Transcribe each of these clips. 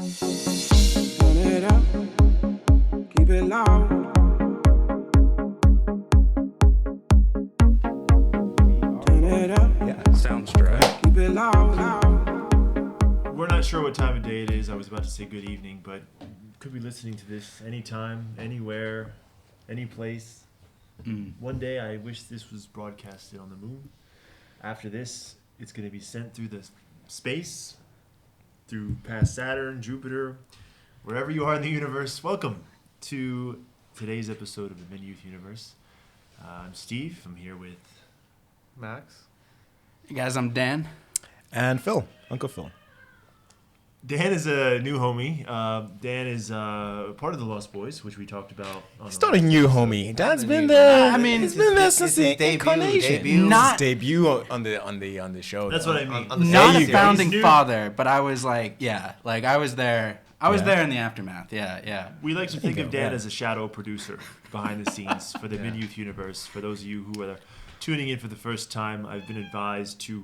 Turn it up, keep it loud. Turn it up, Yeah, sounds dry. keep it loud. We're not sure what time of day it is. I was about to say good evening, but could be listening to this anytime, anywhere, any place. One day I wish this was broadcasted on the moon. After this, it's going to be sent through the space, through past Saturn, Jupiter, wherever you are in the universe. Welcome to today's episode of the MidYouth Universe. I'm Steve. I'm here with Max. Hey guys, I'm Dan. And Phil, Uncle Phil. Dan is a new homie. Dan is part of the Lost Boys, which we talked about. He's not a new homie. Dan's been there. I mean, he's been there since the incarnation. Not His debut on the show. That's what I mean. not a He's founding new. father, but I was like, yeah, like I was there. I was there in the aftermath. Yeah. We like to think of Dan yeah. as a shadow producer behind the scenes for the MidYouth Universe. For those of you who are tuning in for the first time, I've been advised to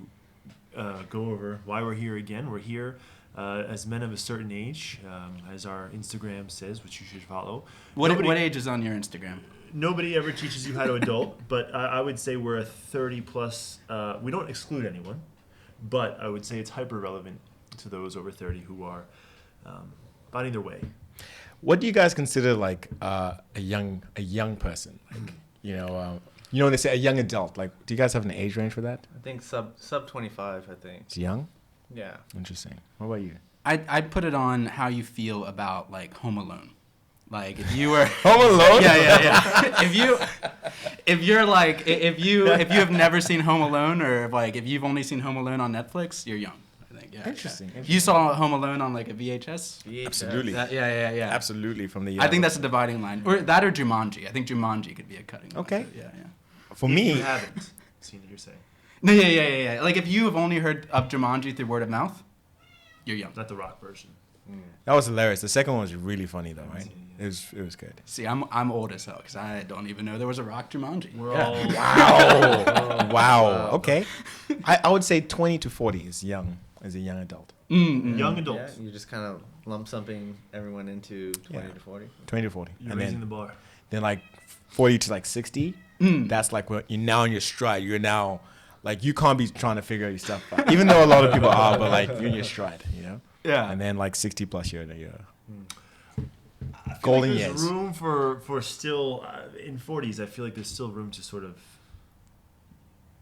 go over why we're here again. We're here as men of a certain age, as our Instagram says, which you should follow. What age is on your Instagram? Nobody ever teaches you how to adult, but I would say we're a 30-plus. We don't exclude anyone, but I would say it's hyper-relevant to those over 30 who are finding their way. What do you guys consider like a young person? Like when they say a young adult. Like, do you guys have an age range for that? I think sub 25, I think. It's young. Yeah. Interesting. What about you? I'd put it on how you feel about like Home Alone. Like if you were Home Alone? Yeah. if you have never seen Home Alone, or like if you've only seen Home Alone on Netflix, you're young. I think. Yeah. Interesting. If you saw Home Alone on like a VHS. Absolutely. Yeah. Absolutely. From the. I think that's a dividing line, or that, or Jumanji. I think Jumanji could be a cutting line. Okay. Yeah. For If me, you haven't seen it, you're saying. No, yeah. Like if you have only heard of Jumanji through word of mouth, you're young. Not the rock version. that was hilarious. The second one was really funny though, right? It was good. See, I'm old as hell because I don't even know there was a rock Jumanji. We're all Wow. Okay. I would say 20 to 40 is young as a young adult. young adults. Yeah, you just kind of lump something everyone into 20 to 40. 20 to 40. You're and raising then, the bar. then like 40 to like 60. That's like what you're now in your stride. You're now like you can't be trying to figure your stuff out. Even though a lot of people are, but like you're in your stride, Yeah. And then like 60 plus you're I feel golden like there's years. room for still in 40s. I feel like there's still room to sort of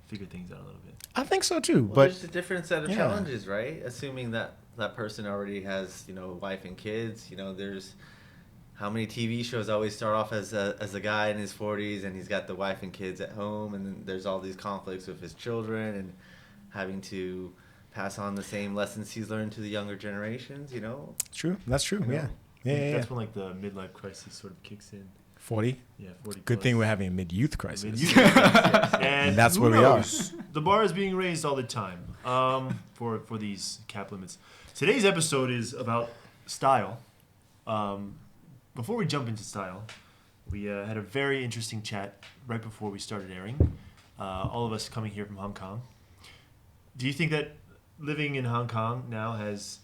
figure things out a little bit. I think so too. Well, But there's a different set of yeah. challenges, right? Assuming that person already has, wife and kids. There's how many TV shows always start off as a guy in his 40s and he's got the wife and kids at home, and then there's all these conflicts with his children and having to pass on the same lessons he's learned to the younger generations. true. That's true. Yeah. Yeah. That's when like the midlife crisis sort of kicks in. 40. Yeah, 40. Good plus. thing we're having a mid-youth crisis. Yes. And that's who where we are. knows? The bar is being raised all the time for these cap limits. Today's episode is about style. Before we jump into style, we had a very interesting chat right before we started airing. All of us coming here from Hong Kong. Do you think that living in Hong Kong now has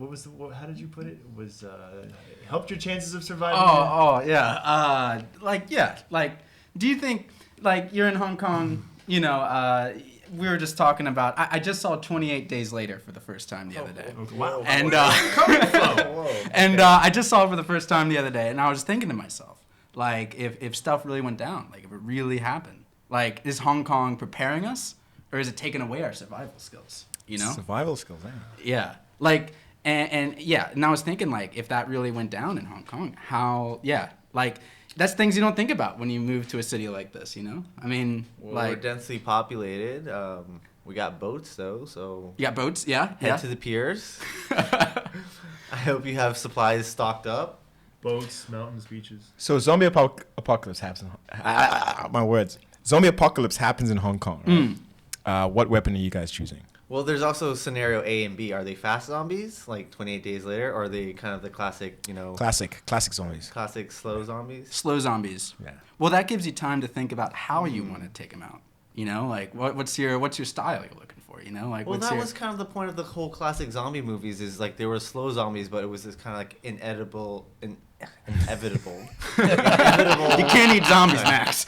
how did you put it? Was helped your chances of surviving? Yeah. Do you think like you're in Hong Kong? We were just talking about. I just saw 28 Days Later for the first time the other day. Okay. Wow. And Whoa. I just saw it for the first time the other day, and I was thinking to myself, like, if stuff really went down, like if it really happened, like is Hong Kong preparing us, or is it taking away our survival skills? Survival skills, Yeah. Like, and I was thinking, like, if that really went down in Hong Kong, that's things you don't think about when you move to a city like this, I mean, We're densely populated. We got boats, though, so... You got boats, yeah? Head to the piers. I hope you have supplies stocked up. Boats, mountains, beaches. So zombie apocalypse happens. My words. Zombie apocalypse happens in Hong Kong. Right? What weapon are you guys choosing? Well, there's also scenario A and B. Are they fast zombies, like 28 Days Later, or are they kind of the classic, Classic zombies. classic slow zombies? Slow zombies. Yeah. Well, that gives you time to think about how you want to take them out. You know, like what's your style you're looking for? You know, like Well, what's that your... was kind of the point of the whole classic zombie movies. Is like they were slow zombies, but it was this kind of like inevitable. You can't eat zombies, Max.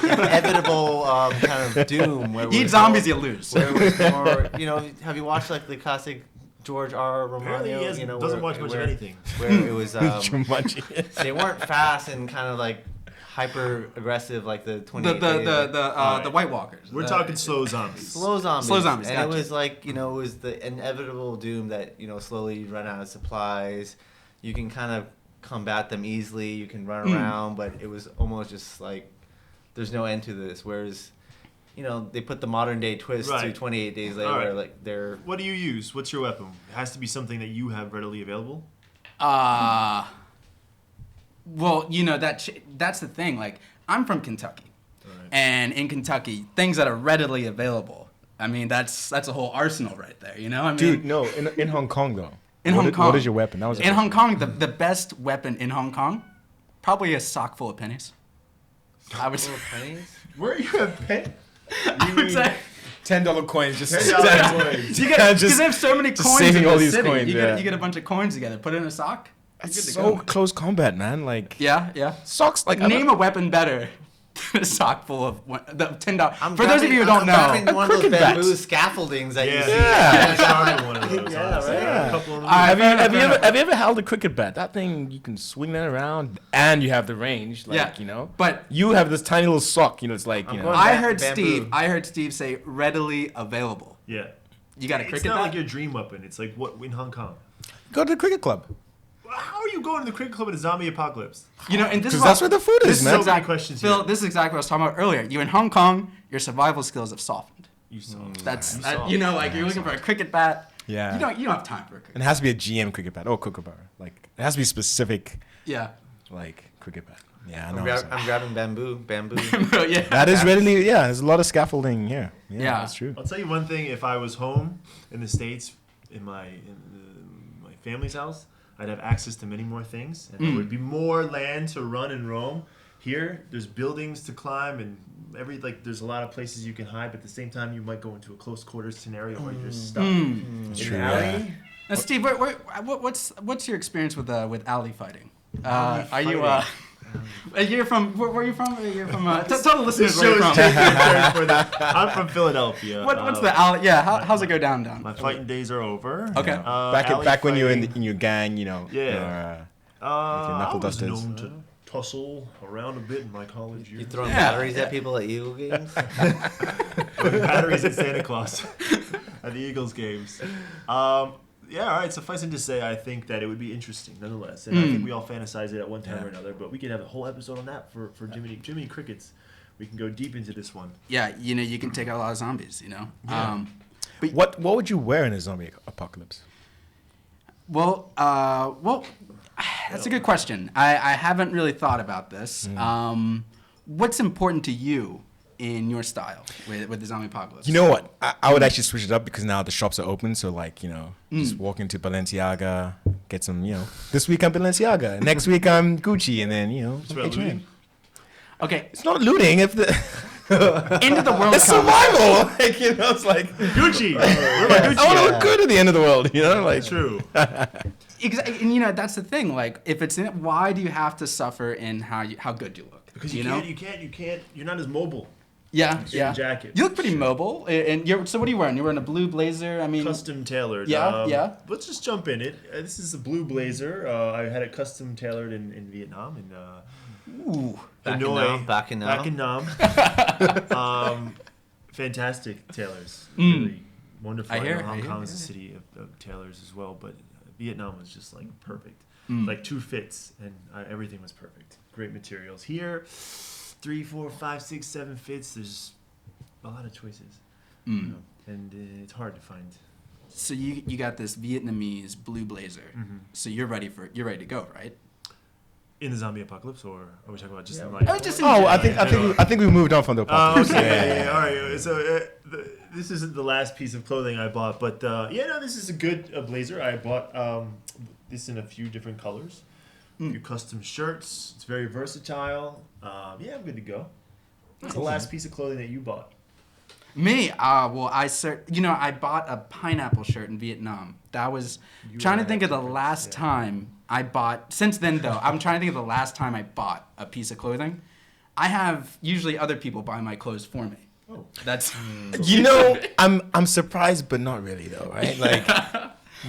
Inevitable kind of doom. Where You eat zombies, you lose. Where it was more, you know, have you watched like the classic George R. Apparently Romano? he has, You know, doesn't where, watch much where, of anything. Where it was, Jumanji. they weren't fast and kind of like hyper aggressive like the 28 days. The White Walkers. We're talking slow zombies. Slow zombies. Slow zombies, And gotcha. it was like, you know, it was the inevitable doom that, you know, slowly you run out of supplies. You can kind of combat them easily. You can run around, but it was almost just like there's no end to this. Whereas, you know, they put the modern day twist to Right. 28 days later, All right. where like they're. What do you use? What's your weapon? It has to be something that you have readily available. Well, you know that's the thing. Like, I'm from Kentucky, Right. and in Kentucky, things that are readily available. I mean, that's a whole arsenal right there. You know, I mean, Dude, no, in Hong Kong though. In Hong Kong. What is your weapon? That was in Hong Kong, the best weapon in Hong Kong, probably a sock full of pennies. I would say. Pennies? Where are you at, Penn? I would say. $10 coins. Just $10 coins. You get, Just- because they have so many just coins saving in all the these city. coins, you yeah. get a bunch of coins together, put it in a sock. It's Good to so go. close combat, man. Like Yeah. socks. Like Name a weapon better than a sock full of the $10. I'm For those of you who grabbing- don't I'm know, grabbing one of those cricket bat. bamboo scaffoldings that you Yeah. see. Yeah. I started one of those. Yeah, honestly. right. A couple of them. I- Have you ever held a cricket bat? That thing, you can swing that around, and you have the range. Like, Yeah. you know. but You have this tiny little sock. You know, it's like I'm you know. going I back heard to bamboo. I heard Steve say readily available. Yeah. You got a It's cricket not bat? like your dream weapon. It's like what in Hong Kong. Go to the cricket club. How are you going to the cricket club in a zombie apocalypse? You know, and this Because is that's what, where the food this is, is man. so exact- many questions Phil, here. this is exactly what I was talking about earlier. You in Hong Kong, your survival skills have softened. You saw. That's saw. you know, like you're looking for a cricket bat. Yeah. You don't have time for a cricket. And it has to be a GM cricket bat or kookaburra. Like it has to be specific, Yeah. like cricket bat. Yeah, I know. I'm, what I'm I'm grabbing bamboo. Yeah. that is readily. Yeah, there's a lot of scaffolding here. Yeah, Yeah. that's true. I'll tell you one thing. If I was home in the States, in my family's house, I'd have access to many more things, and there would be more land to run and roam. Here, there's buildings to climb, and there's a lot of places you can hide. But at the same time, you might go into a close quarters scenario where you're stuck in True, an alley. yeah. Now, Steve, what's your experience with alley fighting? Alley Are you you're from where are you from? You're from tell the listeners This where show you're is from. taking a turn for the. I'm from Philadelphia. What's the alley? Yeah, how's it go down? My fighting days are over. Okay. Back when you were fighting. in your gang, you know. Yeah. your I knuckle was dusters. known to tussle around a bit in my college years. You throwing Yeah. batteries at people at Eagle games? Throwing batteries at Santa Claus at the Eagles games. Yeah, all right. Suffice it to say, I think that it would be interesting, nonetheless, and I think we all fantasize it at one time or another. But we could have a whole episode on that for Jiminy Crickets. We can go deep into this one. Yeah, you know, you can take out a lot of zombies. You know. Yeah. What would you wear in a zombie apocalypse? Well, that's a good question. I haven't really thought about this. What's important to you in your style with the zombie apocalypse? You know what? I would actually switch it up because now the shops are open. So like, you know, just walk into Balenciaga, get some, you know, this week I'm Balenciaga, next week I'm Gucci, and then, you know, It's about H&M. looting. Okay, It's not looting. If the end of the world it's comes. survival. Like, you know, it's like Gucci. Where my Gucci I want to at? look good at the end of the world. You know, like True. And you know, that's the thing. Like, if it's in it, why do you have to suffer in how good you look? Because you know? you can't. You're not as mobile. Yeah, in yeah. a jacket. You look pretty mobile. And so what are you wearing? You're wearing a blue blazer. I mean, Custom tailored. Yeah, yeah. Let's just jump in it. This is a blue blazer. I had it custom tailored in Vietnam and ooh. Back in Hanoi. Nam, back in Nam. Back in Nam. Fantastic tailors. Really wonderful. I hear know it, I Hong hear Kong it, is a yeah. city of tailors as well, but Vietnam was just like perfect. Mm. Like 2 fits, and everything was perfect. Great materials. Here, 3, 4, 5, 6, 7 fits. There's a lot of choices, Mm. and it's hard to find. So you got this Vietnamese blue blazer. Mhm. So you're ready to go, right? In the zombie apocalypse, or are we talking about just in Oh, life? just in oh, general. I think we moved on from the Oh, apocalypse. okay. All right. So this isn't the last piece of clothing I bought, but this is a good blazer. I bought this in a few different colors, a few custom shirts. It's very versatile. I'm good to go. What's the last piece of clothing that you bought? Me, well, I bought a pineapple shirt in Vietnam. That was trying to think of the last time I bought. Since then, though, I'm trying to think of the last time I bought a piece of clothing. I have usually other people buy my clothes for me. Oh. That's I'm surprised, but not really though, right?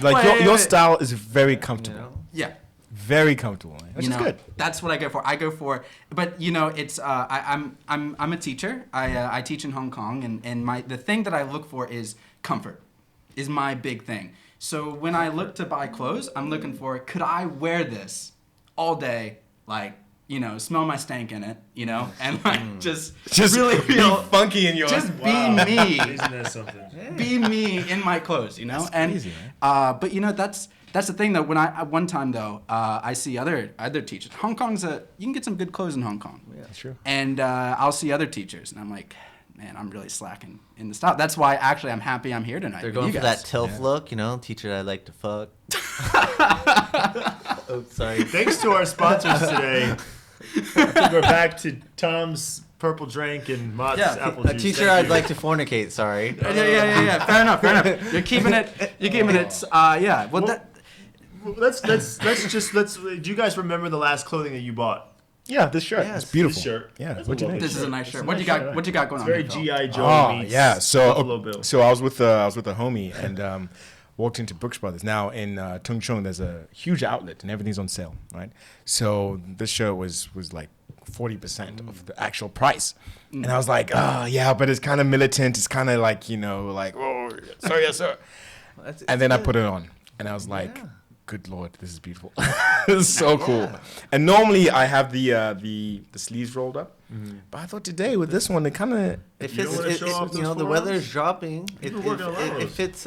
Like your style is very comfortable, yeah. very comfortable, which is good. That's what I go for. But it's I'm a teacher. I teach in Hong Kong, and the thing that I look for is comfort, is my big thing. So when I look to buy clothes, I'm looking for, could I wear this all day, like, smell my stank in it, and like just really feel funky in your. just be me, Isn't that something? be me in my clothes, That's and crazy, man. but that's the thing though. When one time though, I see other teachers. Hong Kong's you can get some good clothes in Hong Kong. Yeah, Sure. And I'll see other teachers, and I'm like, man, I'm really slacking in the style. That's why actually I'm happy I'm here tonight. They're with going you for guys. that TILF look, teacher I like to fuck. Oh, sorry. Thanks to our sponsors today. I think we're back to Tom's purple drink and Mott's apple A juice. teacher Thank I'd you. like to fornicate, sorry. Yeah. Fair enough. You're keeping it. Yeah. Well, Well, let's do you guys remember the last clothing that you bought? Yeah, this shirt. Yes, It's beautiful. this shirt. Yeah. That's What a you think? lovely this is a nice It's shirt. a What nice you got? shirt. What you got going It's on? very here, Phil? G.I. Joe Oh meets yeah. Buffalo Bill. So I was with a homie and walked into Brooks Brothers. Now in Tung Chung, there's a huge outlet and everything's on sale, right? So this shirt was like 40% of the actual price, and I was like, oh yeah, but it's kind of militant. It's kind of like like oh sorry, yes sir. And then I put it on, and I was like, good lord, this is beautiful. This is so cool. And normally I have the sleeves rolled up, but I thought today with this one it kind of If You don't wanna show off those the forearms? weather's dropping, You've been working a lot of it those. fits.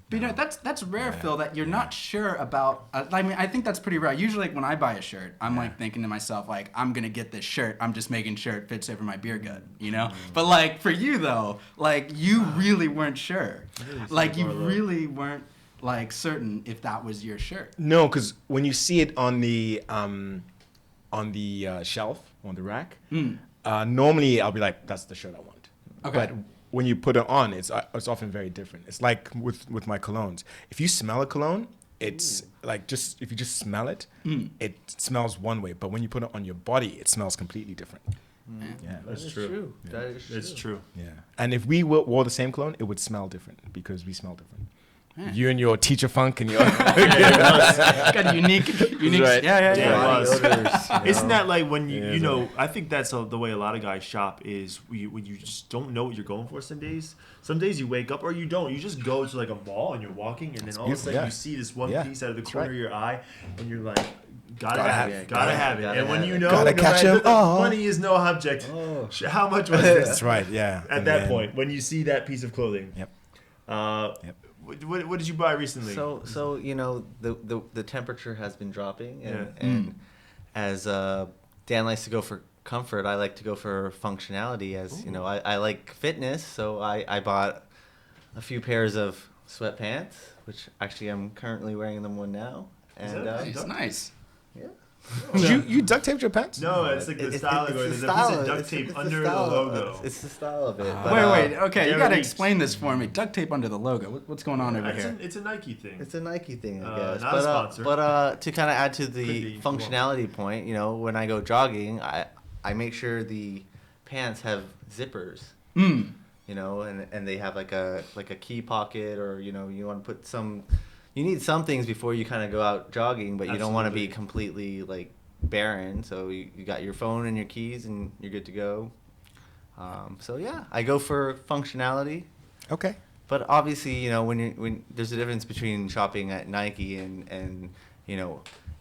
But that's rare, Phil, that you're not sure about. I think that's pretty rare. Usually, like, when I buy a shirt, I'm like thinking to myself, like, I'm gonna get this shirt. I'm just making sure it fits over my beer gut, But like for you though, like you really weren't sure. Like you really weren't like certain if that was your shirt. No, because when you see it on the shelf on the rack, normally I'll be like, "That's the shirt I want." Okay. But when you put it on, it's often very different. It's like with my colognes. If you smell a cologne, it's like if you just smell it, it smells one way. But when you put it on your body, it smells completely different. Yeah, That's true. That is true. It's true. yeah. And if we wore the same cologne, it would smell different because we smell different. You and your teacher funk and your Got unique. Right. Yeah. Yeah, it was. Odors, Isn't that like when Yeah, I think that's the way a lot of guys shop is when you just don't know what you're going for some days. Some days you wake up or you don't. You just go to like a mall and you're walking and then all of a beautiful, sudden yeah. you see this one Yeah, piece out of the that's corner right. of your eye and you're like, gotta have it. gotta And when have you it. know, Gotta no catch matter- 'em all. money is no object. Oh. How much was this? That's right. Yeah. At And that then- point, when you see that piece of clothing. Yep. Yep. What did you buy recently? So the temperature has been dropping, and, Yeah. and as Dan likes to go for comfort, I like to go for functionality. As I like fitness, so I bought a few pairs of sweatpants, which actually I'm currently wearing them one now. And that Nice. yeah. You duct taped your pants? No, it's like the It's- style. it's There's the a piece style. of duct It's tape the under the style. logo. It's the style of it. Wait. Okay, you Gary gotta Reeds. explain this for me. Duct tape under the logo. What's going on over here? It's a Nike thing. It's a Nike thing, I guess. Not a sponsor. But to kind of add to Could the be, if you want. functionality point, when I go jogging, I make sure the pants have zippers. And they have like a key pocket, or you want to put some. You need some things before you kind of go out jogging, but you don't want to be Absolutely. completely like barren. So you got your phone and your keys, and you're good to go. So yeah, I go for functionality. Okay. But obviously, when there's a difference between shopping at Nike and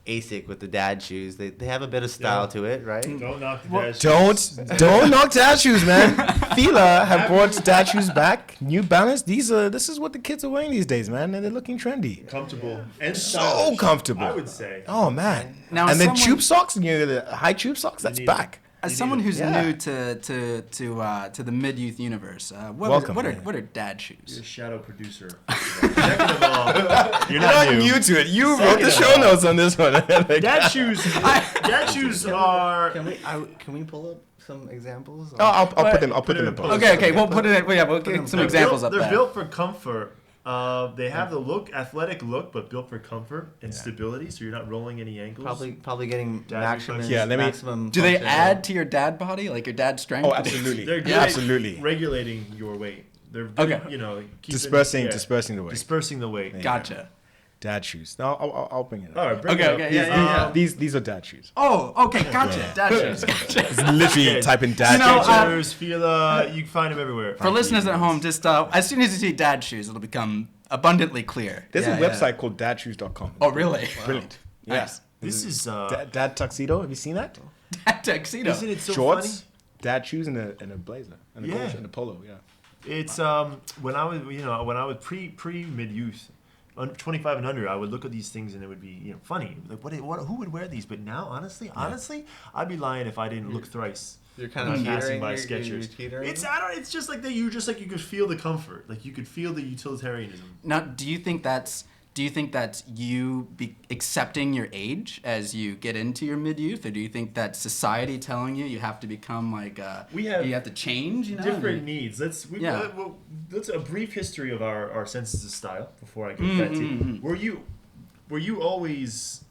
ASIC with the dad shoes. They have a bit of style Yeah. to it, right? Don't knock the dad shoes. Don't knock dad shoes, man. Fila have brought dad shoes back. New Balance. This is what the kids are wearing these days, man, and they're looking trendy. Comfortable and So stylish, comfortable. I would say. Oh man. Now, and then someone- tube socks, the high tube socks. That's need back. As someone who's Yeah. new to the MidYouth Universe, Welcome, what yeah. are dad You're shoes? a shadow producer. Second of all, you're You're not not new. new to it. You Second wrote the of show all- notes on this one. Dad shoes. Dad shoes are. Can we pull up some examples? Oh, I'll put them. I'll put them in Put it in post. Okay, we'll put it. We'll get some examples up They're there. built for comfort. They have the athletic look, but built for comfort and stability, so you're not rolling any ankles. Probably getting Dad maximum. reflex. Yeah, let me- maximum Do they function. add to your dad body, like your dad's strength? Oh, absolutely. They're good Yeah, at absolutely. regulating your weight. They're Okay. You know, keeping- Dispersing yeah, the weight. dispersing the weight. Gotcha. Dad shoes. No, I'll bring it up. All right, bring Okay, it up. okay, yeah. These are dad shoes. Oh, okay, gotcha. Dad shoes. Gotcha. It's literally Yeah. type in dad You know, shoes. Skechers, Fila, you can find them everywhere. For listeners at home, just as soon as you see dad shoes, it'll become abundantly clear. There's Yeah, a yeah. website called dadshoes.com. Oh, really? Brilliant. Wow. Yeah. Nice. This is Dad tuxedo. Have you seen that? Dad tuxedo. isn't it so Shorts, funny? dad shoes, and a blazer, and a Yeah. and a polo. Yeah. It's when I was pre mid youth, 25 and under, I would look at these things and it would be funny. Like what who would wear these? But now, honestly, I'd be lying if I didn't look thrice. You're kind on of passing teetering. by You're Skechers. teetering. It's just like that. You could feel the comfort. Like you could feel the utilitarianism. Now, do you think that's you accepting your age as you get into your mid-youth, or do you think that's society telling you have to become like We have you have to change? Different needs. Let's a brief history of our senses of style before I get that to. Were you always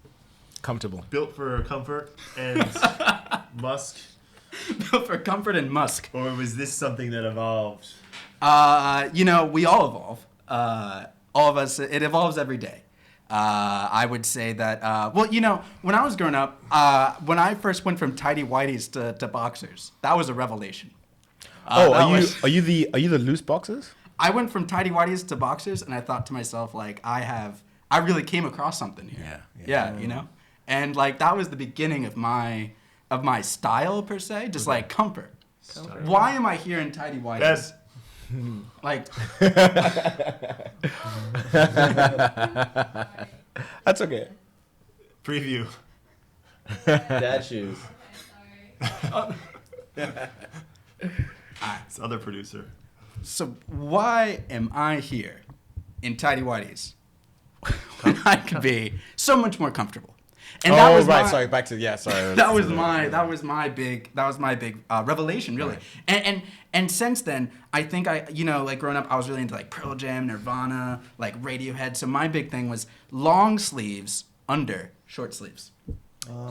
Comfortable. built for comfort and musk, for comfort and musk. or was this something that evolved? We all evolve. All of us, it evolves every day. I would say that, when I was growing up, when I first went from tidy whities to boxers, that was a revelation. Are you the loose boxers? I went from tidy whities to boxers, and I thought to myself, like, I really came across something here. Yeah. And like that was the beginning of my style per se, just like comfort. Why am I here in tidy whities? That's Like, That's okay. preview. Dad shoes. It's other producer. so why am I here in tidy whities when I could be so much more comfortable? And that was Sorry, back to sorry. that was my big revelation, really. Right. And since then, I think like growing up, I was really into like Pearl Jam, Nirvana, like Radiohead. So my big thing was long sleeves under short sleeves.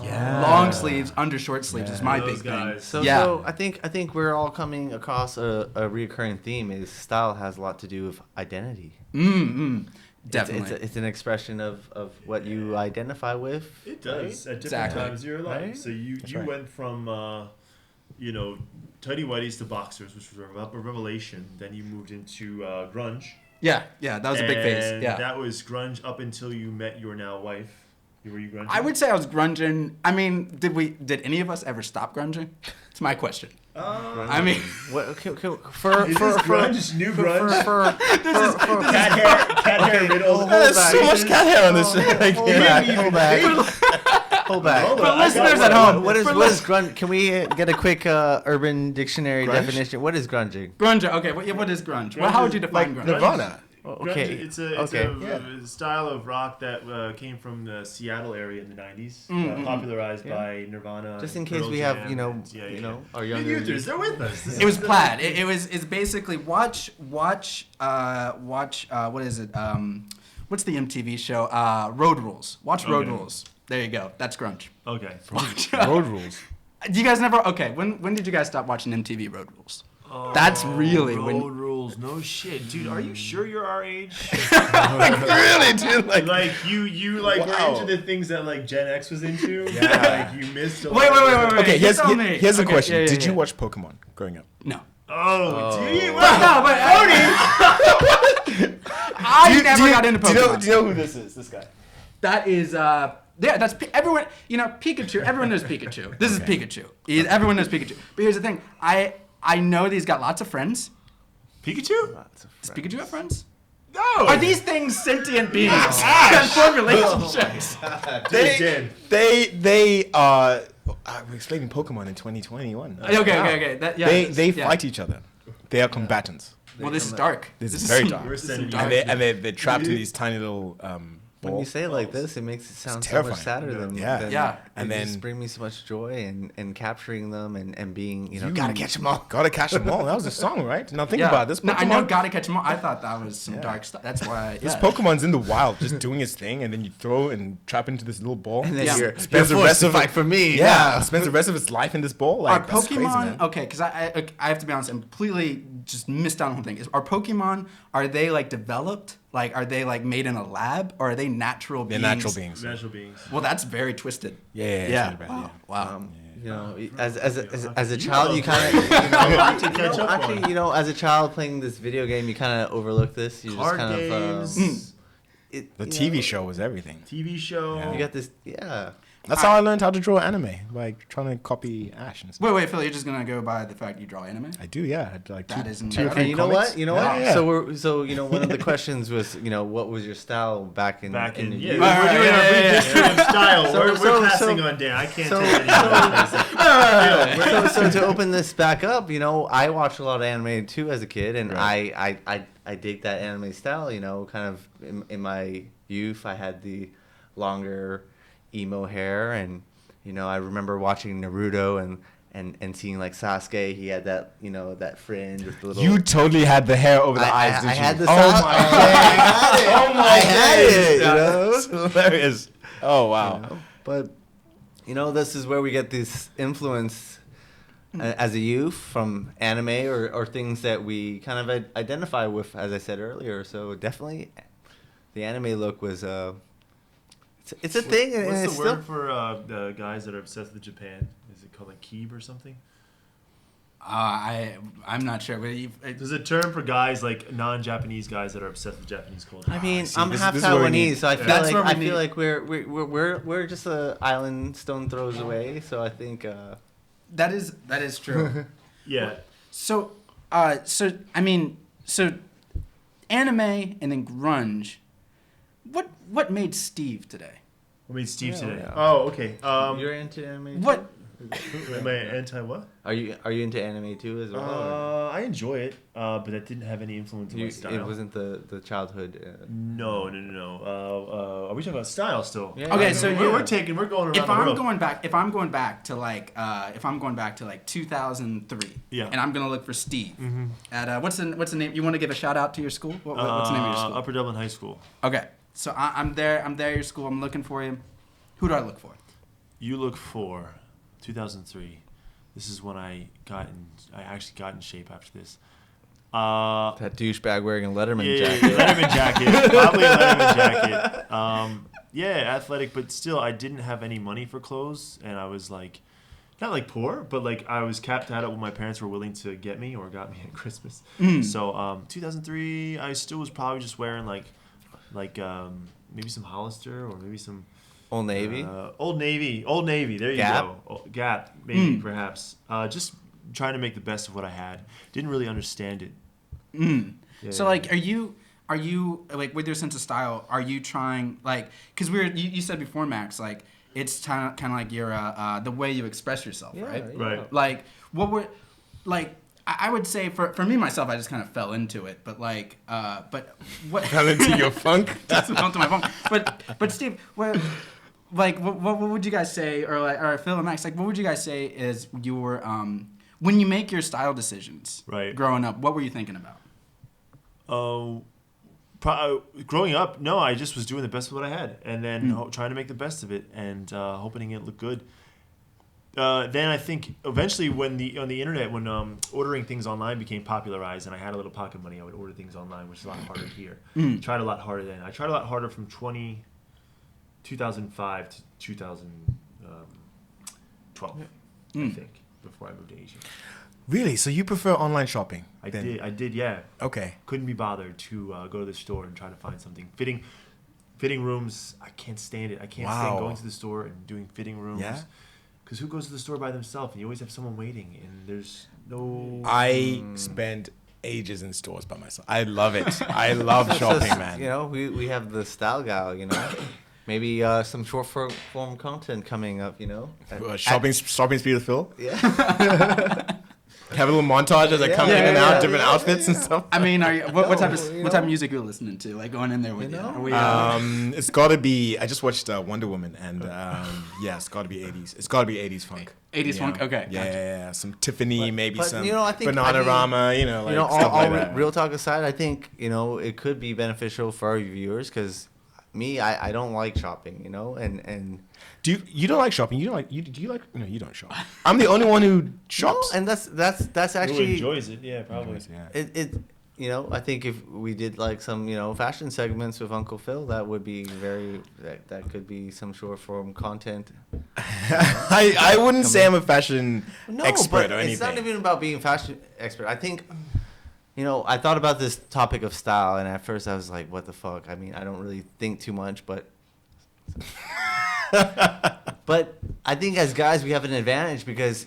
Yeah. Long sleeves under short sleeves is my Those big guys. thing. So I think we're all coming across a reoccurring theme. Is style has a lot to do with identity. Definitely. It's an expression of what you identify with. It does at different Exactly. times of your life. Right? So you right. went from tidy whities to boxers, which was a revelation. Then you moved into grunge. yeah, that was a big phase. And Yeah. that was grunge up until you met your now wife. Were you grunging? I would say I was grunging. I mean, did any of us ever stop grunging? It's my question. I mean, What, Is this grunge? New grunge? Cat hair riddle. There's so much cat hair on this shit. Like, Hold back. Hold for on, listeners I got at one. home, What is grunge? Can we get a quick Urban Dictionary Grunge? definition? What is grunging? grunge. Okay, what is grunge? Well, how would you define grunge? Nirvana. Okay. Grunge, it's a style of rock that came from the Seattle area in the 90s, popularized by Nirvana. Just and in case Pearl we Jam have, and, our younger Mid-youthers, they're with us. It was plaid. It's basically watch. What is it? What's the MTV show? Road Rules. Watch Road Okay. Rules. There you go. That's grunge. Okay. Road rules. Do you guys never? Okay. When did you guys stop watching MTV Road Rules? That's really road when. rules. No shit, dude. Are you sure you're our age? Really, dude? Like you Wow. were into the things that like Gen X was into. Yeah. Like you missed. A Wait. lot. Okay, You tell me. here's a Okay, question. yeah, Did you yeah. watch Pokemon growing up? No. Oh, do you? But no, but I never got into Pokemon. Do you know who this is? This guy. That is, that's everyone. Pikachu. Everyone knows Pikachu. This is Pikachu. Everyone knows Pikachu. But here's the thing. I know that he's got lots of friends. Pikachu? Does Pikachu have friends? No. Are these things sentient beings? Transform relationships. They we're explaining Pokemon in 2021. Okay. They fight each other. They are combatants. Well, this is dark. This is very some- dark. We're sending dark. And they're trapped in these tiny little When you balls. say it like this, it makes it sound so terrifying. much sadder than Yeah. Yeah. And they then- just bring me so much joy and capturing them and being gotta catch them all. Gotta catch them all. That was a song, right? Now think Yeah. about this. No, I know. Pokemon- Gotta catch them all. I thought that was some Yeah. dark stuff. That's why. This Yeah. Pokemon's in the wild, just doing its thing, and then you throw and trap into this little ball. And then Yeah. you're Spends the forced rest to of fight for me. Yeah, spends the rest of its life in this ball. Like, Are that's crazy, Pokemon man. okay? Because I have to be honest, I'm completely just missed out on the whole thing. Are Pokemon, are they like developed? Like, are they like made in a lab, or are they natural They're beings? natural beings. Natural beings. Well, that's very twisted. Yeah, it's Yeah. really bad, yeah. Wow. As a child, you kind of as a child playing this video game, you kind of overlook this. You Card just kind games. The TV show was everything. TV show. Yeah. you got this. Yeah. That's how I learned how to draw anime, like trying to copy Ash and stuff. Wait, Phil, you're just gonna go by the fact you draw anime? I do, yeah. I had like That is two or incredible. three And you know comics. what? You know what? Yeah. So one of the questions was, what was your style back in Back in the yeah, youth? we're doing yeah, our yeah, redistricting of style. So- we're so- passing so- on Dan. I can't so- take anything. So to open this back up, I watched a lot of anime too as a kid, and I dig that anime style. Kind of in my youth, I had the longer emo hair, and I remember watching Naruto and seeing like Sasuke. He had that that fringe with the little. You totally had the hair over the eyes, didn't I you? had the Oh Sasuke. my I had it. That's hilarious. Oh wow. But this is where we get this influence as a youth from anime or things that we kind of identify with, as I said earlier. So definitely, the anime look was it's a thing, and What's it's the still. word for the guys that are obsessed with Japan? Is it called like Keeb or something? I'm not sure, but There's a term for guys like non-Japanese guys that are obsessed with Japanese culture. I mean, see, I'm this- half this is where we Taiwanese, need- so I feel That's where we like need- we're just a island stone throws away. So I think that is true. Yeah. So anime and then grunge. What made Steve today? What made Steve Yeah, today? yeah. Oh, okay. you're into anime. What? Too? Am I anti what? Are you into anime too as well? or- I enjoy it, but that didn't have any influence on my style. It wasn't the childhood. No. Are we talking about style still? Yeah. Okay, so we're going around If the I'm world. going back to like 2003, Yeah. and I'm gonna look for Steve at what's the name? You want to give a shout out to your school? What's the name of your school? Upper Dublin High School. Okay, so I'm there. I'm there at your school. I'm looking for you. Who do I look for? You look for 2003. This is when I actually got in shape after this. That douchebag wearing a Letterman Yeah, jacket. Letterman jacket. Probably a Letterman jacket. Yeah, athletic, but still, I didn't have any money for clothes, and I was like, not like poor, but like I was capped out at what my parents were willing to get me or got me at Christmas. So 2003, I still was probably just wearing like maybe some Hollister or maybe some Old Navy. Old Navy. There you Gap? go. Gap, maybe perhaps. Just trying to make the best of what I had. Didn't really understand it. Yeah, So yeah. like, are you like with your sense of style? Are you trying like because you said before, Max, like it's kind of like your the way you express yourself, right? yeah. Right. Like what were like I would say for me myself, I just kind of fell into it, but like but what Fell into your funk. That's onto my phone. But Steve, what would you guys say, or Phil and Max, like what would you guys say is your when you make your style decisions, Right. growing up, what were you thinking about? Growing up, no, I just was doing the best of what I had, and then trying to make the best of it, and hoping it looked good. Then I think eventually, on the internet, when ordering things online became popularized, and I had a little pocket money, I would order things online, which is a lot harder here. Tried a lot harder then. I tried a lot harder from 2005 to 2012, I think, before I moved to Asia. Really? So you prefer online shopping? I then? did, yeah. Okay. Couldn't be bothered to go to the store and try to find something. Fitting rooms, I can't stand it. I can't stand Wow. going to the store and doing fitting rooms. Yeah? Because who goes to the store by themselves? And you always have someone waiting, and there's no... I spent ages in stores by myself. I love it. I love shopping, Just, man. You know, we have the style gal. You know, maybe some short form content coming up. You know, Shopping speed with Phil. Yeah. Have a little montage as I come in and out, different outfits and stuff. I mean, are you, what type of you what type know. of music are you listening to? Like going in there with you? know? Are we, It's got to be. I just watched Wonder Woman, and yeah, it's got to be 80s. It's got to be 80s funk. 80s funk? Okay, Yeah, gotcha. yeah. Some Tiffany, maybe but, some you know, I think- I mean, Bananarama. You know, like You know, stuff all like that. real talk aside, I think, you know, it could be beneficial for our viewers because me, I don't like shopping, you know, and You don't like shopping? You don't like do you like? No, you don't shop. I'm the only one who shops. No, and that's Who actually enjoys it? Yeah, probably. Yeah. it. You know, I think if we did like some, you know, fashion segments with Uncle Phil, that would be that could be some short form content. I wouldn't say I'm a fashion No, expert but or anything. it's not even about being a fashion expert. I think, you know, I thought about this topic of style, and at first I was like, what the fuck? I mean, I don't really think too much, but but I think as guys we have an advantage because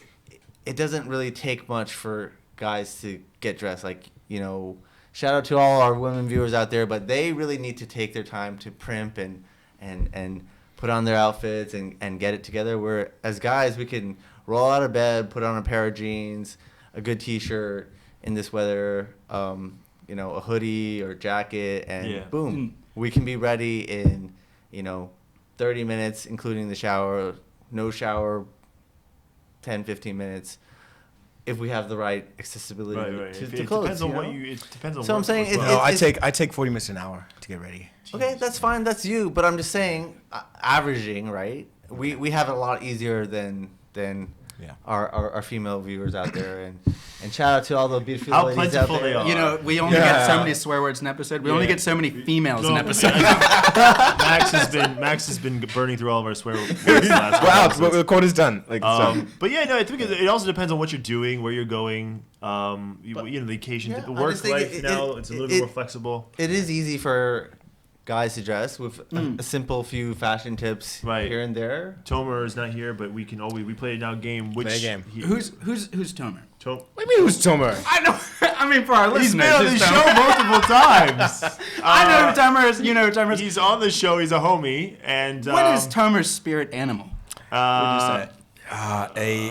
it doesn't really take much for guys to get dressed. Like, you know, shout out to all our women viewers out there, but they really need to take their time to primp and put on their outfits and get it together. Where as guys we can roll out of bed, put on a pair of jeans, a good t-shirt in this weather, you know, a hoodie or jacket, and boom, we can be ready in, you know, 30 minutes, including the shower, no shower, 10, 15 minutes, if we have the right accessibility Right. to It clothes. depends on you what know? you. It depends on. So I'm what- saying what's it- up. No, I take 40 minutes an hour to get ready. Okay, that's fine. That's you. But I'm just saying, averaging, right? We have it a lot easier than Yeah. our female viewers out there. And shout out to all the beautiful How ladies out plentiful there. they are. You know, we only get so many swear words in episode. We only Yeah. get so many females in No, episode. Max has been burning through all of our swear words. the last couple Wow, episodes. the quote is done. Like, so. But yeah, no, I think it also depends on what you're doing, where you're going. You know, the occasion, Yeah, the I work just think life now. It's a little bit more flexible. It is easy for guys to dress with a simple few fashion tips Right. here and there. Tomer is not here, but we can always we play it now game. Which Play a game. who's Tomer? What do you mean who's Tomer? I know. I mean, for our He's listeners, been on who's this show Tomer? multiple times. I know who Tomer is. You know who Tomer is. He's on the show. He's a homie, and What is Tomer's spirit animal? Would you say?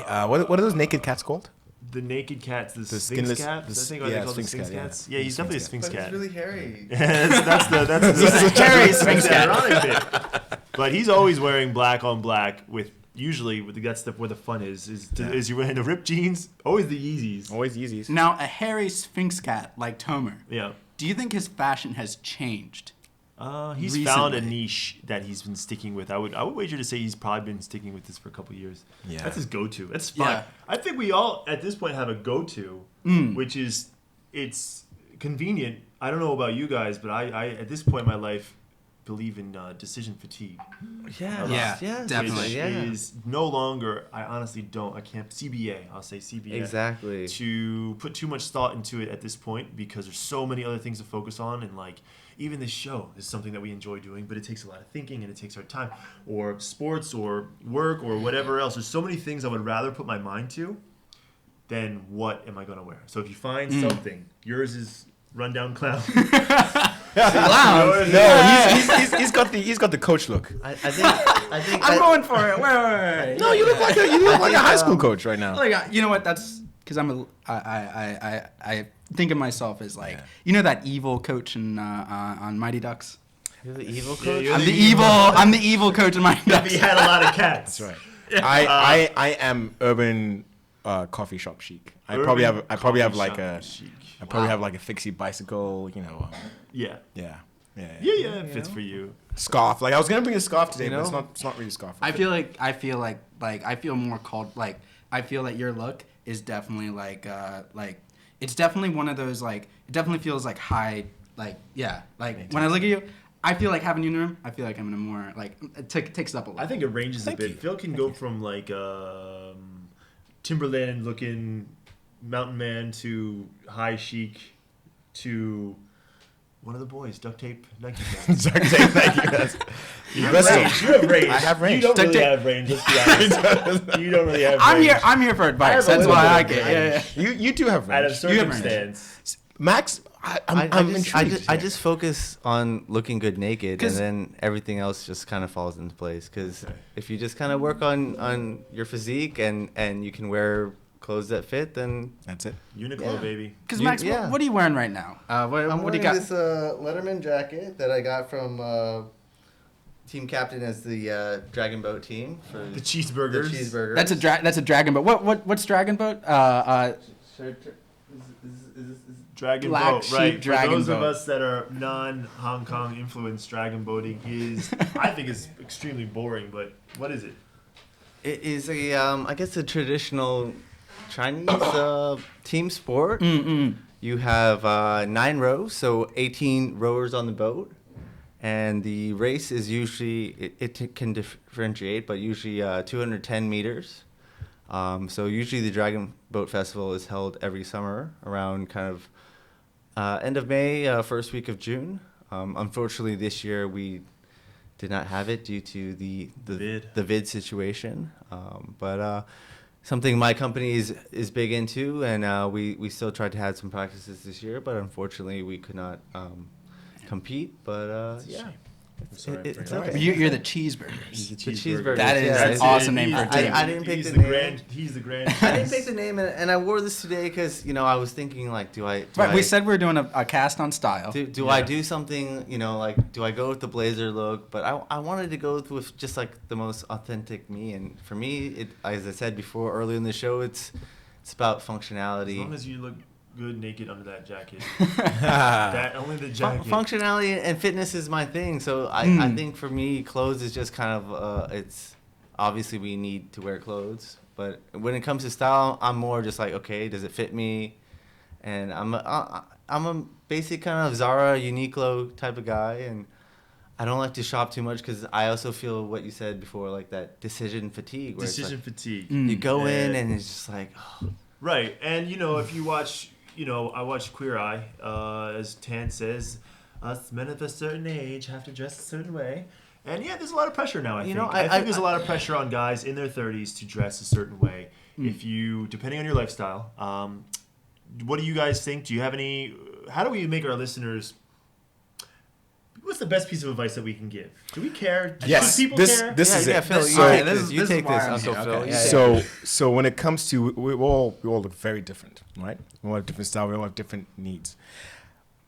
What are those naked cats called? the naked cats, the Sphinx skinless- cat. the That's s- what they yeah, call the Sphinx Sphinx cat, yeah. cats. Yeah, he's definitely a Sphinx cat. hairy. that's the He's a hairy Sphinx cat. ironic bit. But he's always wearing black on black with usually that's where the fun is you wearing the ripped jeans, always the Yeezys. Always Yeezys. Now, a hairy Sphinx cat like Tomer, Yeah. do you think his fashion has changed? He's Recently. found a niche that he's been sticking with. I would wager to say he's probably been sticking with this for a couple of years. Yeah. That's his go-to. That's fine. Yeah. I think we all at this point have a go-to, which is it's convenient. I don't know about you guys, but I at this point in my life believe in decision fatigue. Yeah, Yeah, definitely. Which Yeah. is no longer. I honestly don't. I can't. CBA. I'll say CBA. Exactly. To put too much thought into it at this point because there's so many other things to focus on, and like even this show is something that we enjoy doing, but it takes a lot of thinking and it takes our time, or sports or work or whatever else. There's so many things I would rather put my mind to than what am I going to wear. So if you find something, yours is rundown clown. Clown. No, he's got the coach look. I think I'm going for it. Wait. No, you look like a high school coach right now. Like, you know what? That's because I think of myself as like, you know, that evil coach on Mighty Ducks. You're the evil Yeah, coach. you're I'm the evil coach in Mighty He Ducks. had a lot of cats. That's right. I am urban coffee shop chic. I probably have like a fixie bicycle. You know. Yeah. Yeah. It fits for you. Scarf. Like I was gonna bring a scarf today, You but know? it's not really a scarf. I feel more called like I feel like your look is definitely like it's definitely one of those like it definitely feels like high like when I look at you I feel like having you in the room I feel like I'm in a more like it takes it up a little. I think it ranges Thank a bit. you. Phil can go from like Timberland looking mountain man to high chic to one of the boys, duct tape, Nike fans. You have range. You have range. I have range. You don't Duct really tape. have range. Let's be honest. You don't really have range. I'm here for advice. I have a That's little why I bit of get. range. Yeah. You do have Out of range. You have range. circumstance. Max, I'm intrigued. I just focus on looking good naked, and 'Cause- then everything else just kind of falls into place. Because if you just kind of work on your physique and you can wear clothes that fit, then That's it. Uniqlo, baby. Because Max, yeah. what are you wearing right now? What do you got? Letterman jacket that I got from team captain as the Dragon Boat team for The cheeseburgers. The cheeseburgers. That's a dragon boat. What's dragon boat? Dragon Black boat, sheep right? dragon For those of boat. us that are non-Hong Kong influenced, dragon boating is, I think, is extremely boring. But what is it? It is a I guess a traditional Chinese team sport. You have 9 rows, so 18 rowers on the boat. And the race is usually, it can differentiate, but usually 210 meters. So usually the Dragon Boat Festival is held every summer around kind of end of May, first week of June. Unfortunately, this year we did not have it due to the vid situation. But something my company is big into, and we still tried to have some practices this year, but unfortunately we could not compete. But yeah. It's okay. You're the cheeseburgers. The cheeseburgers. That is yeah, an awesome name for a team. I didn't pick He's the the name. grand. He's the grand. I didn't pick the name, and I wore this today because I was thinking like, We said we were doing a cast on style. do I do something, like, do I go with the blazer look? But I wanted to go with just like the most authentic me, and for me, as I said before earlier in the show, it's about functionality. As long as you look good naked under that jacket. That only the jacket. Functionality and fitness is my thing, so I think for me, clothes is just kind of it's obviously we need to wear clothes, but when it comes to style, I'm more just like, okay, does it fit me? And I'm a basic kind of Zara, Uniqlo type of guy, and I don't like to shop too much because I also feel what you said before, like that decision fatigue. Where Decision it's like, fatigue. you go in Yeah. and it's just like, oh. Right, and if you watch, I watch Queer Eye, as Tan says, us men of a certain age have to dress a certain way. And yeah, there's a lot of pressure now, I think. I think there's a lot of pressure on guys in their 30s to dress a certain way. If you, depending on your lifestyle, what do you guys think? Do you have any, how do we make our listeners, what's the best piece of advice that we can give? Do we care? Yes, Do people this care? is yeah, it. Phil, you take this, Uncle Phil. Okay. Yeah. So when it comes to we all look very different, right? We all have different style. We all have different needs.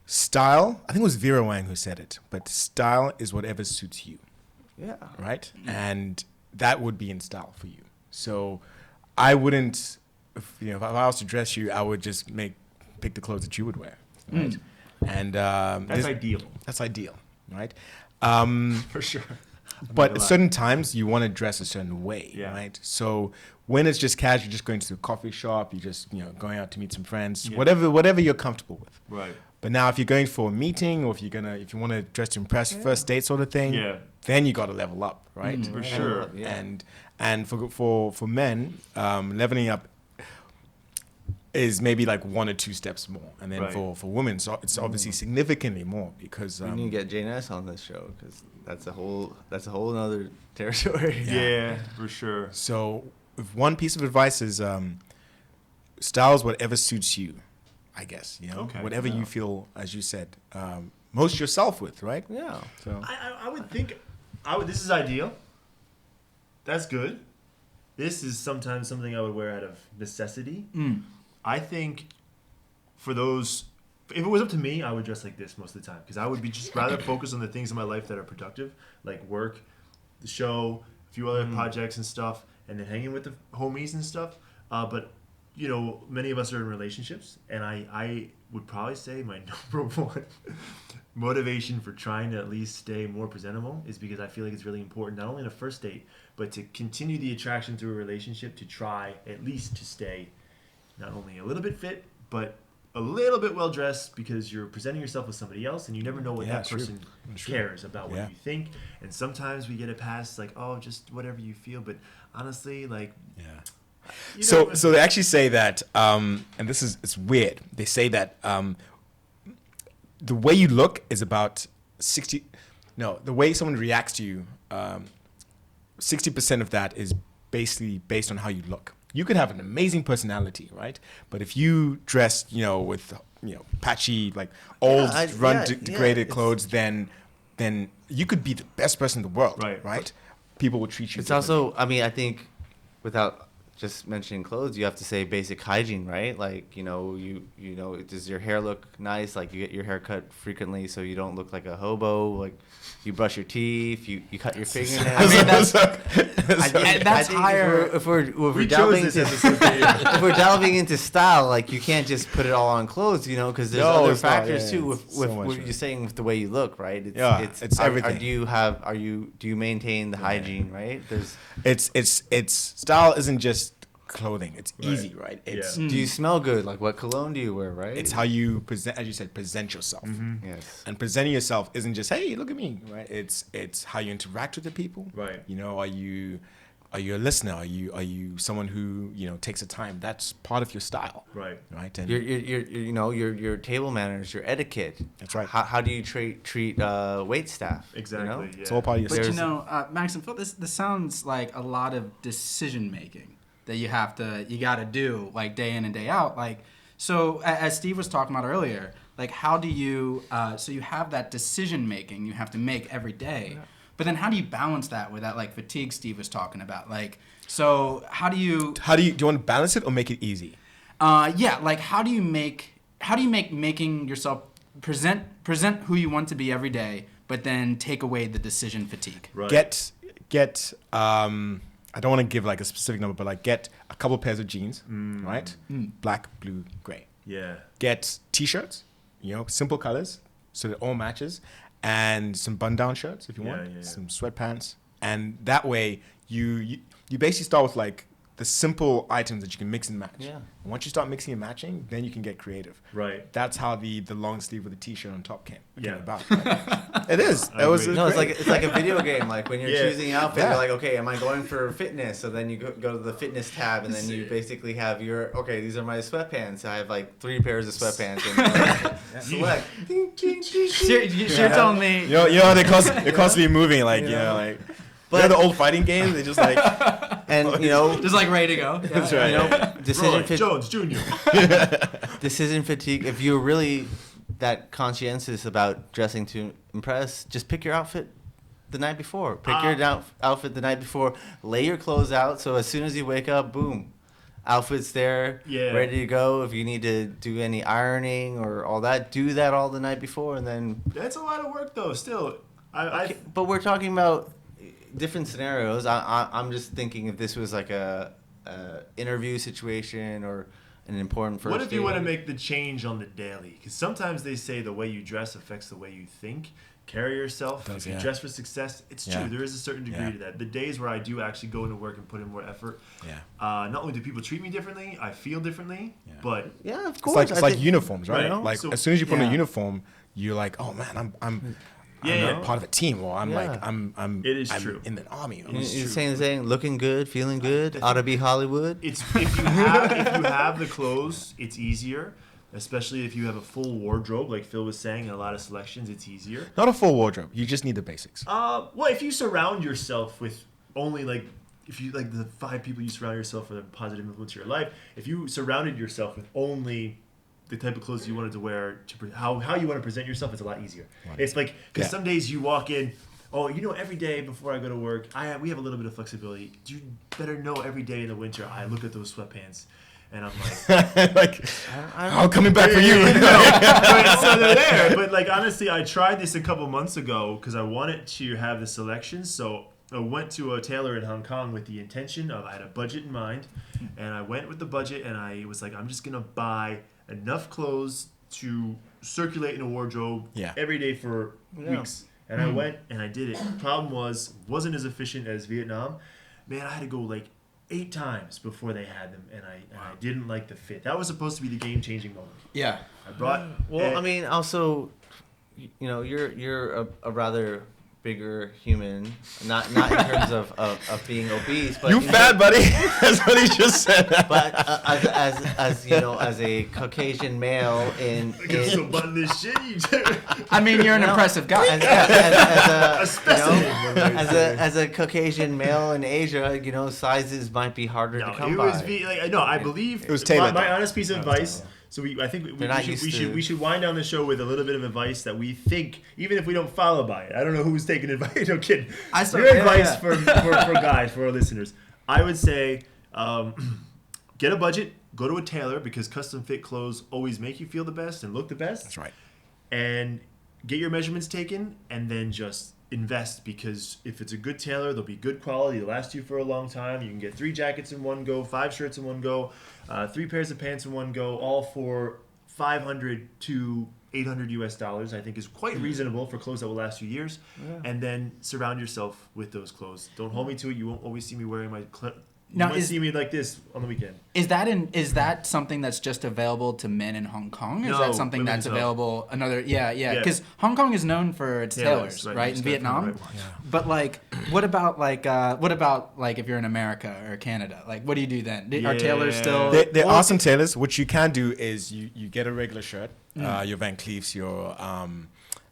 Style, I think it was Vera Wang who said it, but style is whatever suits you, Yeah. right? And that would be in style for you. So I wouldn't, if I was to dress you, I would just pick the clothes that you would wear, right? And That's ideal. That's ideal, right? For sure. But at certain times, you want to dress a certain way, Yeah. right? So when it's just casual, you're just going to a coffee shop, you're just going out to meet some friends, Yeah. whatever you're comfortable with. Right. But now, if you're going for a meeting, or if you want to dress to impress, first date sort of thing, Yeah. then you got to level up, right? For sure. Yeah. And for men, leveling up is maybe like 1 or 2 steps more, and then Right. for women, so it's obviously significantly more because We need to get Jane S on this show because that's a whole another territory. Yeah, for sure. So, if one piece of advice is styles whatever suits you, I guess, Okay. whatever you feel, as you said, most yourself with, right? Yeah. So I would think, this is ideal. That's good. This is sometimes something I would wear out of necessity. I think for those, if it was up to me, I would dress like this most of the time because I would be just rather focused on the things in my life that are productive, like work, the show, a few other projects and stuff, and then hanging with the homies and stuff. But many of us are in relationships, and I would probably say my number one motivation for trying to at least stay more presentable is because I feel like it's really important, not only in a first date, but to continue the attraction through a relationship, to try at least to stay not only a little bit fit, but a little bit well dressed, because you're presenting yourself with somebody else, and you never know what that true. person True. cares about what Yeah. you think. And sometimes we get it past like, oh, just whatever you feel. But honestly, like, yeah. So they actually say that, and it's weird. They say that the way you look is about the way someone reacts to you, 60% of that is basically based on how you look. You could have an amazing personality, right? But if you dress, with patchy, like old, degraded it's- clothes, then you could be the best person in the world, right? People will treat you. It's differently. also, I mean, I think without just mentioning clothes, you have to say basic hygiene, right? Like, you know, does your hair look nice? Like, you get your hair cut frequently so you don't look like a hobo. Like, you brush your teeth, you cut your fingernails. I mean, that's I think higher. If we're We delving chose into this episode. if we're delving into style, like, you can't just put it all on clothes, you know, because there's No, other it's not, factors yeah, too. it's With so much, what right. you're saying with the way you look, right? It's everything. Do you maintain the hygiene, right? There's It's style isn't just clothing. It's easy, right? It's Yeah. Do you smell good? Like, what cologne do you wear, right? it's how you present, as you said, present yourself. Yes. And presenting yourself isn't just, hey, look at me, right? It's how you interact with the people. Right. You know, are you a listener? Are you someone who, takes the time? That's part of your style. Right. Right. And Your table manners, your etiquette. That's right. How do you treat wait staff? Exactly. You know? Yeah. it's all part of your But style. Max and Phil, this sounds like a lot of decision making that you got to do like day in and day out. Like, so as Steve was talking about earlier, like how do you, so you have that decision making you have to make every day, but then how do you balance that with that like fatigue Steve was talking about? Like, so how do you Do you want to balance it or make it easy? like how do you make making yourself present who you want to be every day, but then take away the decision fatigue? Right. Get I don't want to give like a specific number, but like get a couple pairs of jeans, right? Black, blue, gray. Yeah. Get t-shirts, simple colors, so that it all matches, and some button-down shirts if you want, Yeah. some sweatpants, and that way you basically start with like the simple items that you can mix and match. Yeah. And once you start mixing and matching, then you can get creative. Right. That's how the long sleeve with the t-shirt on top came Yeah. about. Right? It is. I It was. agree. No, great. it's like a video game. Like when you're Yeah. choosing an outfit, Yeah. you're like, okay, am I going for fitness? So then you go to the fitness tab, and then you basically have these are my sweatpants. I have like 3 pairs of sweatpants. And select. You're telling me. They're constantly moving, like like. But the old fighting games, they just like. And Just like ready to go. Yeah. That's right. Decision Roy Jones Jr. decision fatigue. If you're really that conscientious about dressing to impress, just pick your outfit the night before. Pick your outfit the night before. Lay your clothes out so as soon as you wake up, boom, outfit's there, ready to go. If you need to do any ironing or all that, do that all the night before, and then. That's a lot of work though. Still, Okay, but we're talking about different scenarios. I'm just thinking if this was like a interview situation or an important first What if you want to date. make the change on the daily? Because sometimes they say the way you dress affects the way you think, carry yourself. It does, if you yeah. dress for success, it's Yeah. true. There is a certain degree Yeah. to that. The days where I do actually go into work and put in more effort, not only do people treat me differently, I feel differently, Yeah. but Yeah, of It's course. like I think- uniforms, right? Right. Like So- as soon as you put on Yeah. a uniform, you're like, oh man, I'm Yeah. part of a team, or I'm Yeah. like I'm It is I'm true. in the army. You're saying the same, looking good, feeling good, ought to be Hollywood. it's if you have the clothes, it's easier. Especially if you have a full wardrobe, like Phil was saying, and a lot of selections, it's easier. Not a full wardrobe. You just need the basics. Well, if you surround yourself with only if you like the 5 people you surround yourself with a positive influence in your life, if you surrounded yourself with only the type of clothes you wanted to wear, how you want to present yourself, it's a lot easier. It's like, because some days you walk in, every day before I go to work, we have a little bit of flexibility. You better know every day in the winter, I look at those sweatpants. And I'm like, like, I'm coming back for you. but, so they're there. But like honestly, I tried this a couple months ago because I wanted to have the selection. So I went to a tailor in Hong Kong with the intention of I had a budget in mind, and I went with the budget, and I was like, I'm just gonna buy enough clothes to circulate in a wardrobe every day for weeks. And I went and I did it. Problem wasn't as efficient as Vietnam. Man, I had to go like 8 times before they had them, and I didn't like the fit. That was supposed to be the game-changing moment. Yeah. I brought. Well, I mean, also, you're a rather bigger human, not in terms of being obese, but You fat, buddy. That's what he just said. But as a Caucasian male in I can still button this shit. I mean, you're an impressive guy. A specimen. as a Caucasian male in Asia, sizes might be harder to come it by. was I believe It was tailored. My honest piece of advice. So I think They're not used to- we should wind down the show with a little bit of advice that we think, even if we don't follow by it. I don't know who's taking advice. No kidding. Your advice for guys, for our listeners. I would say, get a budget, go to a tailor, because custom fit clothes always make you feel the best and look the best. That's right. And get your measurements taken, and then just invest, because if it's a good tailor, they'll be good quality. They'll last you for a long time. You can get 3 jackets in one go, 5 shirts in one go, 3 pairs of pants in one go, all for $500 to $800 I think is quite reasonable for clothes that will last you years. Yeah. And then surround yourself with those clothes. Don't hold me to it. You won't always see me wearing my you might see me like this on the weekend. Is that something that's just available to men in Hong Kong? Is No, that something women that's as well. available because Hong Kong is known for its tailors, right? In Just Vietnam. gotta find the right one. But like, what about if you're in America or Canada? Like, what do you do then? Are tailors still? There are some tailors. What you can do is you get a regular shirt, your Van Cleefs, your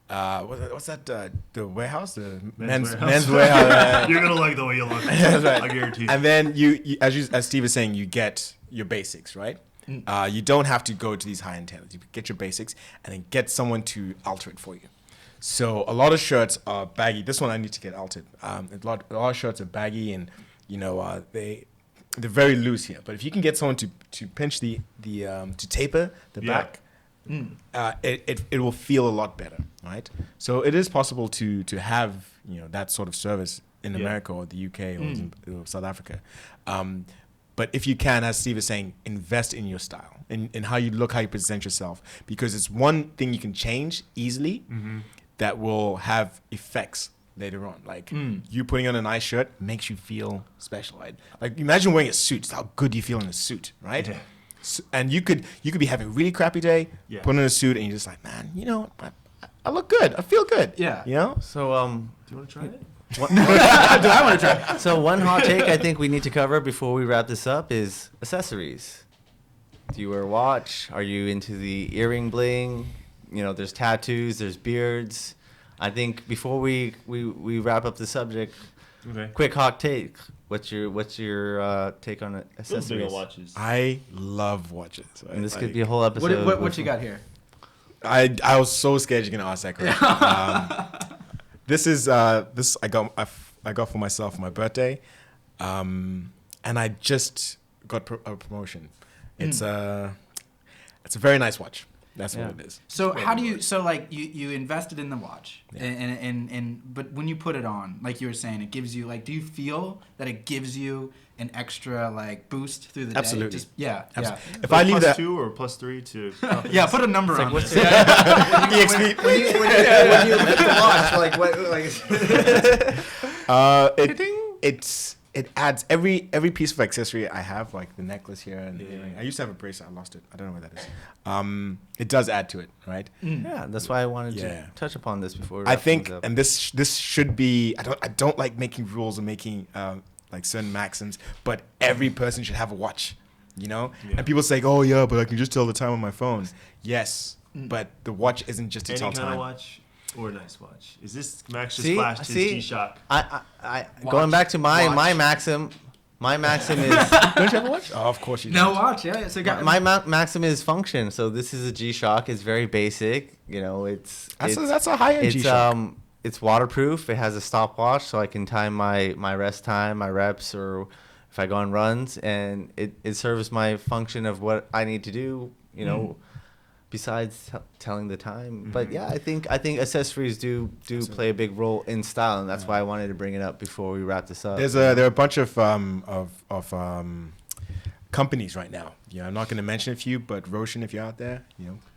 what's that? The warehouse, the men's warehouse. You're gonna like the way you look. That's right. I guarantee. And then as Steve was saying, you get your basics, right? You don't have to go to these high-end tailors. You get your basics and then get someone to alter it for you. So a lot of shirts are baggy. This one I need to get altered. A lot of shirts are baggy, and they're very loose here. But if you can get someone to pinch to taper the back, it will feel a lot better, right? So it is possible to have that sort of service in America or the UK or South Africa. But if you can, as Steve is saying, invest in your style, in how you look, how you present yourself, because it's one thing you can change easily that will have effects later on. Like you putting on a nice shirt makes you feel special, right? Like imagine wearing a suit. It's how good you feel in a suit, right? Yeah. And you could be having a really crappy day, put on a suit, and you're just like, man, I look good. I feel good. Yeah. So Do you want to try it? Do I want to try? So one hot take I think we need to cover before we wrap this up is accessories. Do you wear a watch? Are you into the earring bling? There's tattoos, there's beards. I think before we wrap up the subject, quick hot take. What's your take on accessories? Watches. I love watches. Right? And this could be a whole episode. What you got here? I was so scared you're gonna ask that question. This is this I got for myself for my birthday, and I just got a promotion. It's a very nice watch. That's what it is. So how do you? So like you invested in the watch, and but when you put it on, like you were saying, it gives you like. Do you feel that it gives you an extra like boost through the day? Absolutely. Absolutely. If I leave that, +2 or +3 to Yeah, put a number on. What's it. EXP. when you lift the watch, like what? It adds every piece of accessory I have, like the necklace here and the earring. I used to have a bracelet. I lost it. I don't know where that is. It does add to it, right? Yeah, that's why I wanted to touch upon this before. I think, and this should be. I don't like making rules and making like certain maxims, but every person should have a watch, And people say, "Oh yeah, but I can just tell the time on my phone." Yes, but the watch isn't just to any tell kind time. of watch or a nice watch. Is this Max just flashed his G-Shock? I going back to my maxim. My maxim is Don't you have a watch? Oh, of course you do. No watch. Yeah. So my maxim is function. So this is a G-Shock. It's very basic. That's a high-end G-Shock. It's waterproof. It has a stopwatch, so I can time my rest time, my reps, or if I go on runs, and it serves my function of what I need to do. Besides telling the time. But yeah, I think accessories do play a big role in style, and that's why I wanted to bring it up before we wrap this up. There are a bunch of companies right now. I'm not going to mention a few, but Roshan, if you're out there,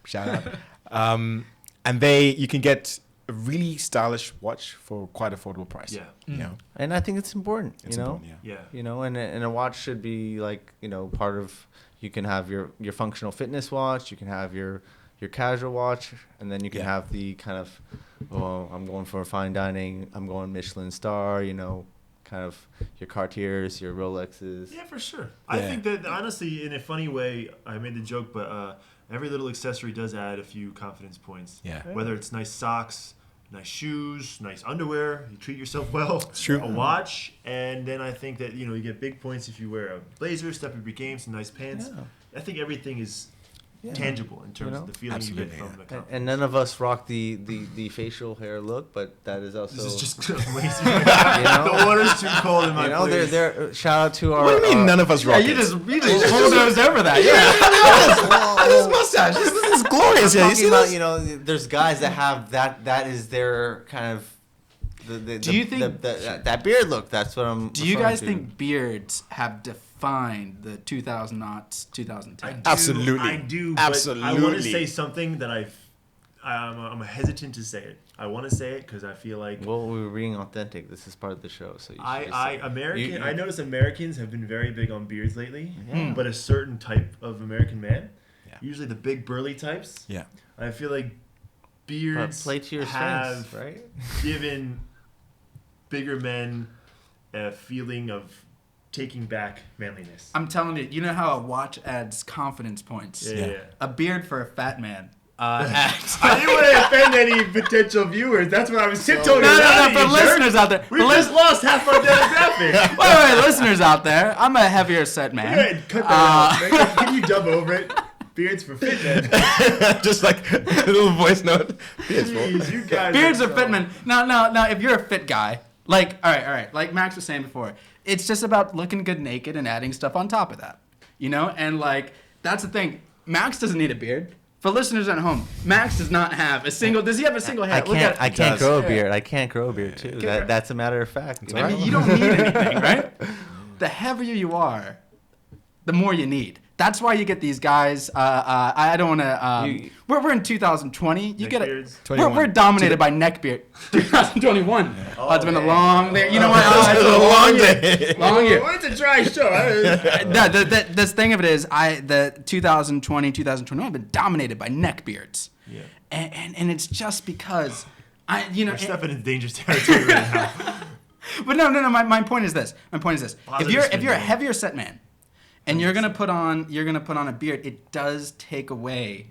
shout out. And you can get a really stylish watch for quite affordable price. Yeah. And I think it's important. Yeah. And a watch should be like part of. You can have your functional fitness watch. You can have your casual watch, and then you can have the kind of, I'm going for fine dining. I'm going Michelin star. Kind of your Cartiers, your Rolexes. Yeah, for sure. I think that honestly, in a funny way, I made the joke, but every little accessory does add a few confidence points. Yeah. Whether it's nice socks, nice shoes, nice underwear, you treat yourself well. It's true. A watch, and then I think that you get big points if you wear a blazer, step up your game, some nice pants. Yeah. I think everything is tangible in terms of the feeling you get Absolutely, from the compliment. And none of us rock the facial hair look, but that is also. This is just amazing. The water's too cold in my place. They're shout out to our. What do you mean none of us rock you it? just bulldozed over that. This mustache. This is glorious. Yeah, you see talking about, this? there's guys that have that is their kind of. Do you think that beard look? That's what I'm. Do you guys referring to. think beards have defined the 2000s, 2010? Absolutely. I do. But Absolutely. I want to say something that I'm hesitant to say it. I want to say it because I feel like Well, we were being authentic. This is part of the show, so you should just say it. I notice Americans have been very big on beards lately, but a certain type of American man, usually the big burly types. Yeah. I feel like beards play to your have strengths, right? given bigger men a feeling of taking back manliness. I'm telling you, you know how a watch adds confidence points? Yeah. A beard for a fat man adds. I didn't want to offend any potential viewers. That's what I was tiptoeing No, around. for you listeners jerk. out there. We just lost half our demographic. Wait, listeners out there. I'm a heavier set man. Go ahead, cut that out. Can you dub over it? Beards for fit men. Just like a little voice note. Jeez, you guys Beards are are fit men. Now, if you're a fit guy, like, all right, like Max was saying before, it's just about looking good naked and adding stuff on top of that, and like that's the thing. Max doesn't need a beard. For listeners at home, Max does not have a single. Does he have a single hair? I can't grow a Yeah. beard. I can't grow a beard too. That's a matter of fact. I mean, you don't need anything, right? The heavier you are, the more you need. That's why you get these guys. I don't want to. We're in 2020. You get it. beards. We're dominated by neckbeard. 2021. It's been a long. You know what? It's been a long day. Long year. Well, it's a dry show. This thing of it is, the 2020, 2021 have been dominated by neckbeards. Yeah. And it's just because We're stepping into dangerous territory right now. But no. My point is this. If you're a spin. heavier set man, and you're gonna put on a beard, it does take away.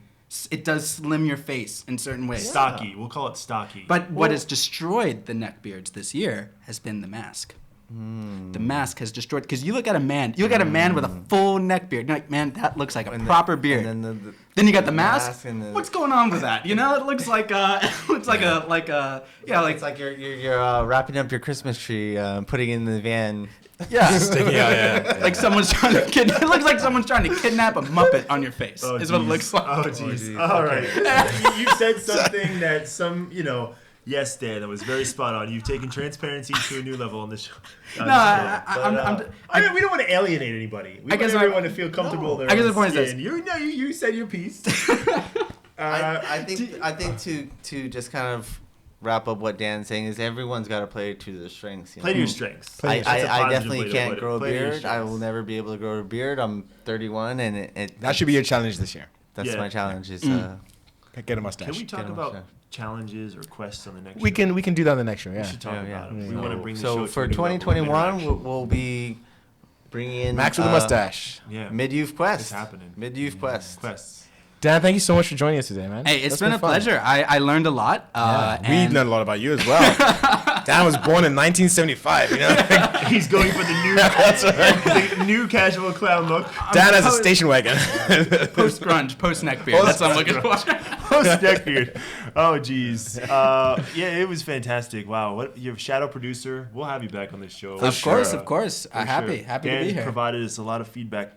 It does slim your face in certain ways. Stocky. We'll call it stocky. But what has destroyed the neckbeards this year has been the mask. The mask has destroyed, because you look at a man with a full neckbeard, you're like, man, that looks like a proper beard. And then you got the mask. and What's going on with that? It looks like it's like you're wrapping up your Christmas tree, putting it in the van. yeah. Like someone's trying to it looks like someone's trying to kidnap a Muppet on your face. Oh, is what it geez. looks like. Oh, jeez. geez. All right. You said something that yes, Dan, that was very spot on. You've taken transparency to a new level on this show. No, we don't want to alienate anybody. We want everyone to feel comfortable. I guess the point is this. You said your piece. I think to just kind of wrap up what Dan's saying is everyone's got to play to their strengths. Play to your strengths. I That's a positive definitely way to can't put it. grow a Play to your beard. I strengths. will never be able to grow a beard. I'm 31, and That should be your challenge this year. that's Yeah. my challenge. Is Get a mustache. Can we talk Get 'em about shot. challenges or quests on the next We show? can do that on the next show. We Yeah. should talk about them. We So- want to bring the show so to for a new level of 2021, interaction. we'll be bringing in Max with a mustache. Yeah. MidYouth Quest. It's happening. MidYouth Quest. Quests. Dan, thank you so much for joining us today, man. Hey, it's That's been a fun. pleasure. I learned a lot. We and learned a lot about you as well. Dan was born in 1975. He's going for the new casual clown look. Dan has a station wagon. post grunge, post neckbeard. That's what I'm looking for. Post neckbeard. Oh, geez. It was fantastic. Wow. What your shadow producer? We'll have you back on this show. Of course. For Happy sure. to Dan be here. provided us a lot of feedback.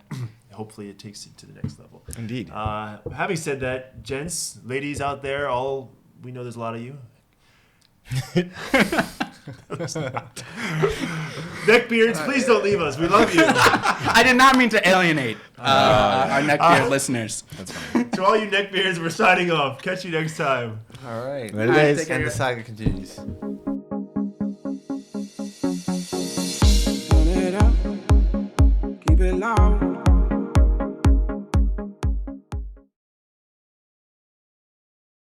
Hopefully, it takes it to the next level. Indeed. Having said that, gents, ladies out there, we know there's a lot of you. Neckbeards, please don't leave us. We love you. I did not mean to alienate our neckbeard listeners. That's fine. To all you neckbeards, we're signing off. Catch you next time. All right. Later, guys. take care. And the saga continues. Turn it up, keep it loud.